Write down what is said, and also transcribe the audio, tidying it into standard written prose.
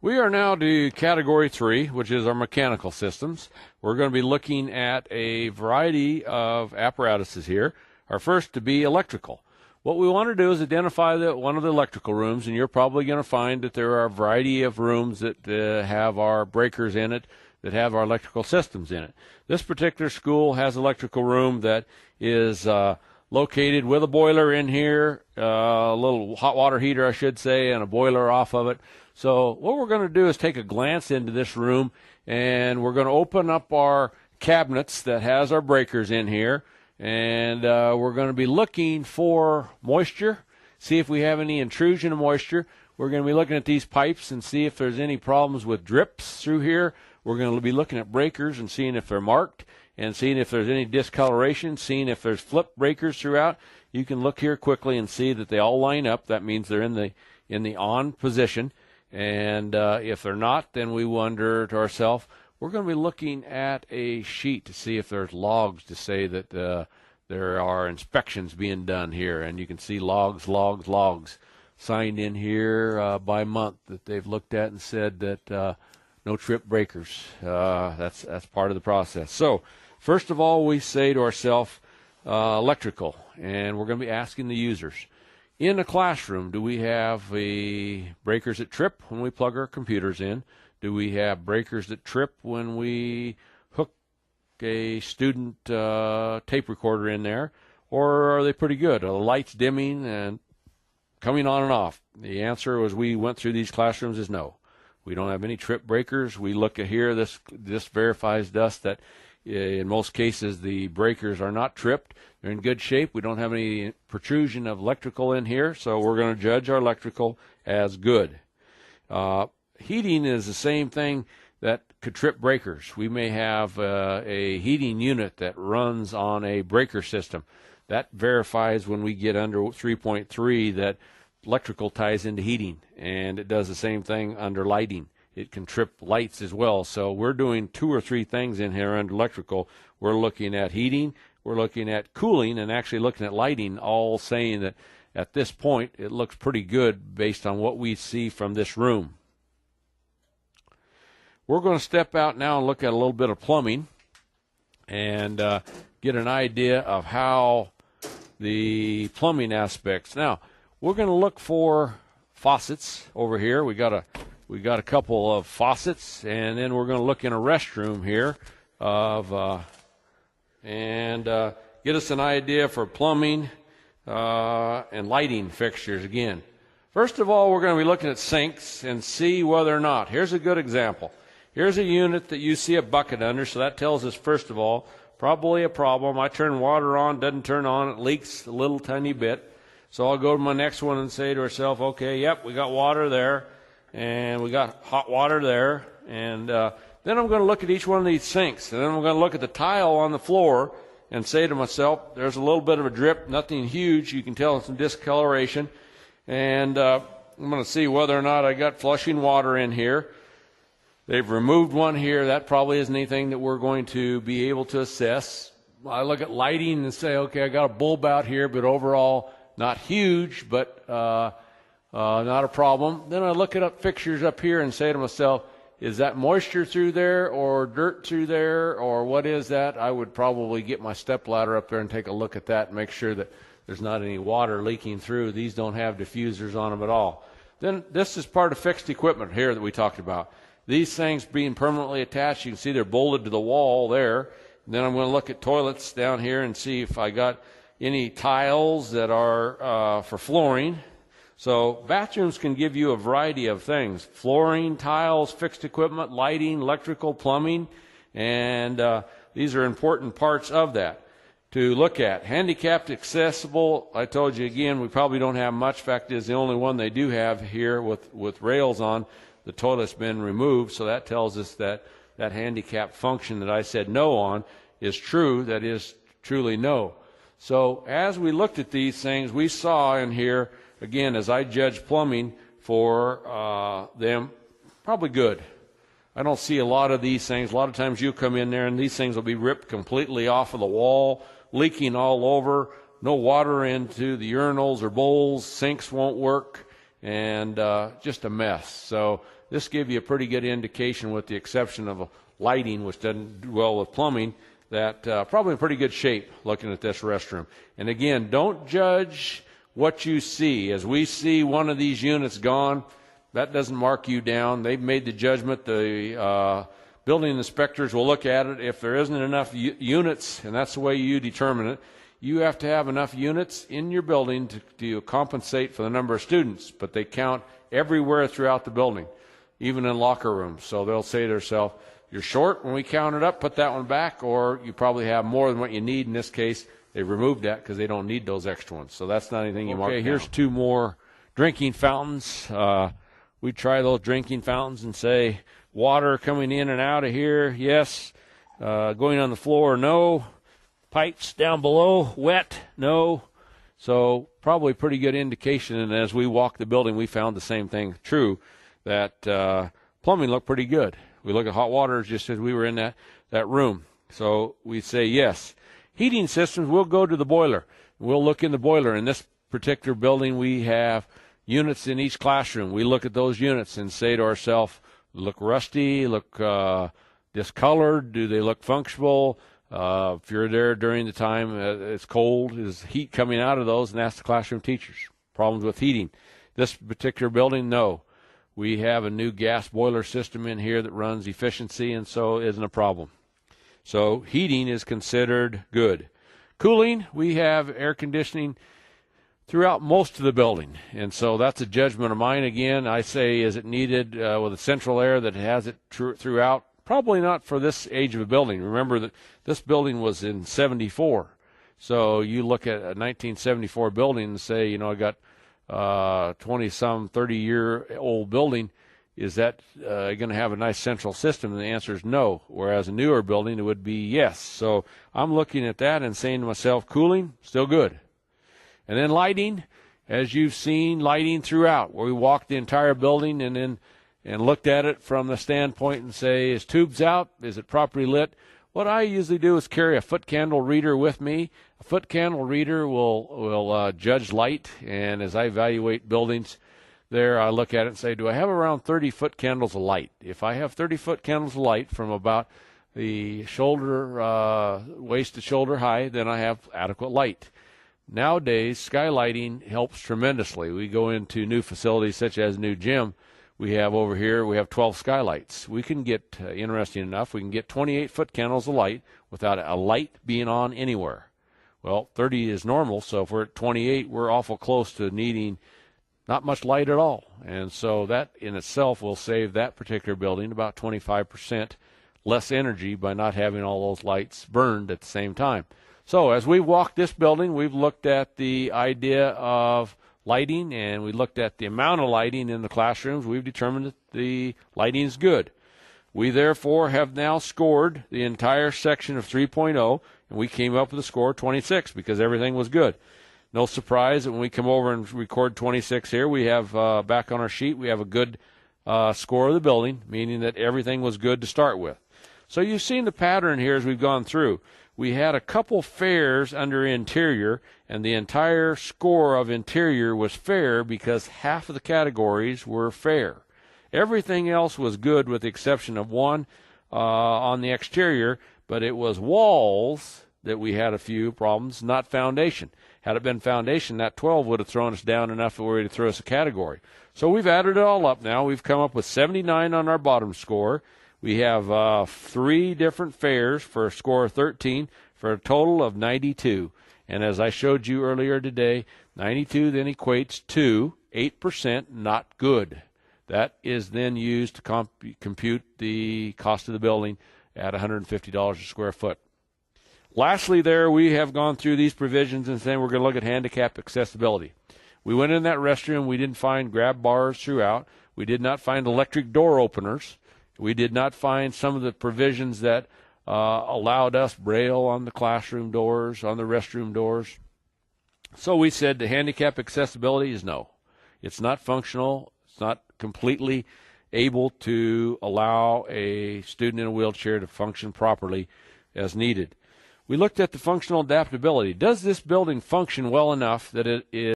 We are now to Category 3, which is our mechanical systems. We're going to be looking at a variety of apparatuses here. Our first to be electrical. What we want to do is identify one of the electrical rooms, and you're probably going to find that there are a variety of rooms that have our breakers in it, that have our electrical systems in it. This particular school has an electrical room that is located with a boiler in here, a little hot water heater, I should say, and a boiler off of it. So what we're going to do is take a glance into this room, and we're going to open up our cabinets that has our breakers in here, and we're going to be looking for moisture, see if we have any intrusion of moisture. We're going to be looking at these pipes and see if there's any problems with drips through here. We're going to be looking at breakers and seeing if they're marked, and seeing if there's any discoloration, seeing if there's flip breakers throughout. You can look here quickly and see that they all line up. That means they're in the on position. And if they're not, then we wonder to ourselves, we're going to be looking at a sheet to see if there's logs to say that there are inspections being done here. And you can see logs signed in here by month that they've looked at and said that no trip breakers. That's part of the process. So first of all, we say to ourselves, electrical, and we're going to be asking the users. In a classroom, do we have breakers that trip when we plug our computers in? Do we have breakers that trip when we hook a student tape recorder in there? Or are they pretty good? Are the lights dimming and coming on and off? The answer, as we went through these classrooms, is no. We don't have any trip breakers. We look at here. This verifies to us that in most cases the breakers are not tripped. They're in good shape. We don't have any protrusion of electrical in here, so we're going to judge our electrical as good. Heating is the same thing that could trip breakers. We may have a heating unit that runs on a breaker system. That verifies when we get under 3.3 that electrical ties into heating, and it does the same thing under lighting. It can trip lights as well. So we're doing 2 or 3 things in here under electrical. We're looking at heating, we're looking at cooling, and actually looking at lighting, all saying that at this point it looks pretty good based on what we see from this room. We're going to step out now and look at a little bit of plumbing and get an idea of how the plumbing aspects. Now, we're going to look for faucets over here. We got a couple of faucets, and then we're going to look in a restroom here and get us an idea for plumbing and lighting fixtures again. First of all, we're going to be looking at sinks and see whether or not. Here's a good example. Here's a unit that you see a bucket under, so that tells us, first of all, probably a problem. I turn water on, doesn't turn on, it leaks a little tiny bit. So I'll go to my next one and say to ourselves, okay, yep, we got water there, and we got hot water there, and then I'm going to look at each one of these sinks, and then I'm going to look at the tile on the floor and say to myself, there's a little bit of a drip, nothing huge, you can tell it's some discoloration, and I'm going to see whether or not I got flushing water in here. They've removed one here. That probably isn't anything that we're going to be able to assess. I look at lighting and say, okay, I got a bulb out here, but overall not huge, but not a problem. Then I look at fixtures up here and say to myself, is that moisture through there or dirt through there or what is that? I would probably get my stepladder up there and take a look at that and make sure that there's not any water leaking through. These don't have diffusers on them at all. Then this is part of fixed equipment here that we talked about. These things being permanently attached, you can see they're bolted to the wall there. And then I'm going to look at toilets down here and see if I got any tiles that are for flooring. So bathrooms can give you a variety of things: flooring, tiles, fixed equipment, lighting, electrical, plumbing, and these are important parts of that to look at. Handicapped accessible, I told you again, we probably don't have much. Fact is, the only one they do have here with rails on, the toilet's been removed, so that tells us that that handicap function that I said no on is true. That is truly no. So as we looked at these things, we saw in here, again, as I judge plumbing for them, probably good. I don't see a lot of these things. A lot of times you come in there and these things will be ripped completely off of the wall, leaking all over, no water into the urinals or bowls, sinks won't work, and just a mess. So this gives you a pretty good indication, with the exception of lighting, which doesn't do well with plumbing, that probably in pretty good shape looking at this restroom. And again, don't judge what you see. As we see one of these units gone, that doesn't mark you down. They've made the judgment. The building inspectors will look at it. If there isn't enough units, and that's the way you determine it, you have to have enough units in your building to compensate for the number of students, but they count everywhere throughout the building, even in locker rooms. So they'll say to themselves, you're short when we count it up, put that one back, or you probably have more than what you need. In this case, they removed that because they don't need those extra ones. So that's not anything you mark down. Okay, here's two more drinking fountains. We try those drinking fountains and say, water coming in and out of here, yes. Going on the floor, no. Pipes down below, wet, no. So probably pretty good indication. And as we walked the building, we found the same thing true, that plumbing looked pretty good. We look at hot water just as we were in that room. So we say yes. Heating systems, we'll go to the boiler. We'll look in the boiler. In this particular building, we have units in each classroom. We look at those units and say to ourselves, look rusty, look discolored, do they look functional? If you're there during the time it's cold, is heat coming out of those? And ask the classroom teachers. Problems with heating. This particular building, no. We have a new gas boiler system in here that runs efficiency, and so isn't a problem. So heating is considered good. Cooling, we have air conditioning throughout most of the building, and so that's a judgment of mine. Again, I say, is it needed with a central air that has it throughout? Probably not for this age of a building. Remember that this building was in 74. So you look at a 1974 building and say, I got 20-some, 30-year-old building. Is that going to have a nice central system? And the answer is no. Whereas a newer building, it would be yes. So I'm looking at that and saying to myself, cooling, still good. And then lighting, as you've seen, lighting throughout, where we walked the entire building and looked at it from the standpoint and say, is tubes out? Is it properly lit? What I usually do is carry a foot candle reader with me. A foot candle reader will judge light, and as I evaluate buildings there, I look at it and say, do I have around 30 foot candles of light? If I have 30 foot candles of light from about the shoulder, waist to shoulder high, then I have adequate light. Nowadays, skylighting helps tremendously. We go into new facilities such as new gym. We have over here, we have 12 skylights. We can get, interesting enough, we can get 28-foot candles of light without a light being on anywhere. Well, 30 is normal, so if we're at 28, we're awful close to needing not much light at all. And so that in itself will save that particular building about 25% less energy by not having all those lights burned at the same time. So as we walked this building, we've looked at the idea of lighting, and we looked at the amount of lighting in the classrooms. We've determined that the lighting is good. We therefore have now scored the entire section of 3.0, and we came up with a score of 26 because everything was good. No surprise that when we come over and record 26 here, we have back on our sheet, we have a good score of the building, meaning that everything was good to start with. So you've seen the pattern here as we've gone through. We had a couple fairs under interior, and the entire score of interior was fair because half of the categories were fair. Everything else was good with the exception of one on the exterior, but it was walls that we had a few problems, not foundation. Had it been foundation, that 12 would have thrown us down enough for it to throw us a category. So we've added it all up now. We've come up with 79 on our bottom score. We have 3 different fairs for a score of 13 for a total of 92. And as I showed you earlier today, 92 then equates to 8% not good. That is then used to compute the cost of the building at $150 a square foot. Lastly there, we have gone through these provisions and saying we're going to look at handicap accessibility. We went in that restroom. We didn't find grab bars throughout. We did not find electric door openers. We did not find some of the provisions that allowed us braille on the classroom doors, on the restroom doors. So we said the handicap accessibility is no. It's not functional. It's not completely able to allow a student in a wheelchair to function properly as needed. We looked at the functional adaptability. Does this building function well enough that it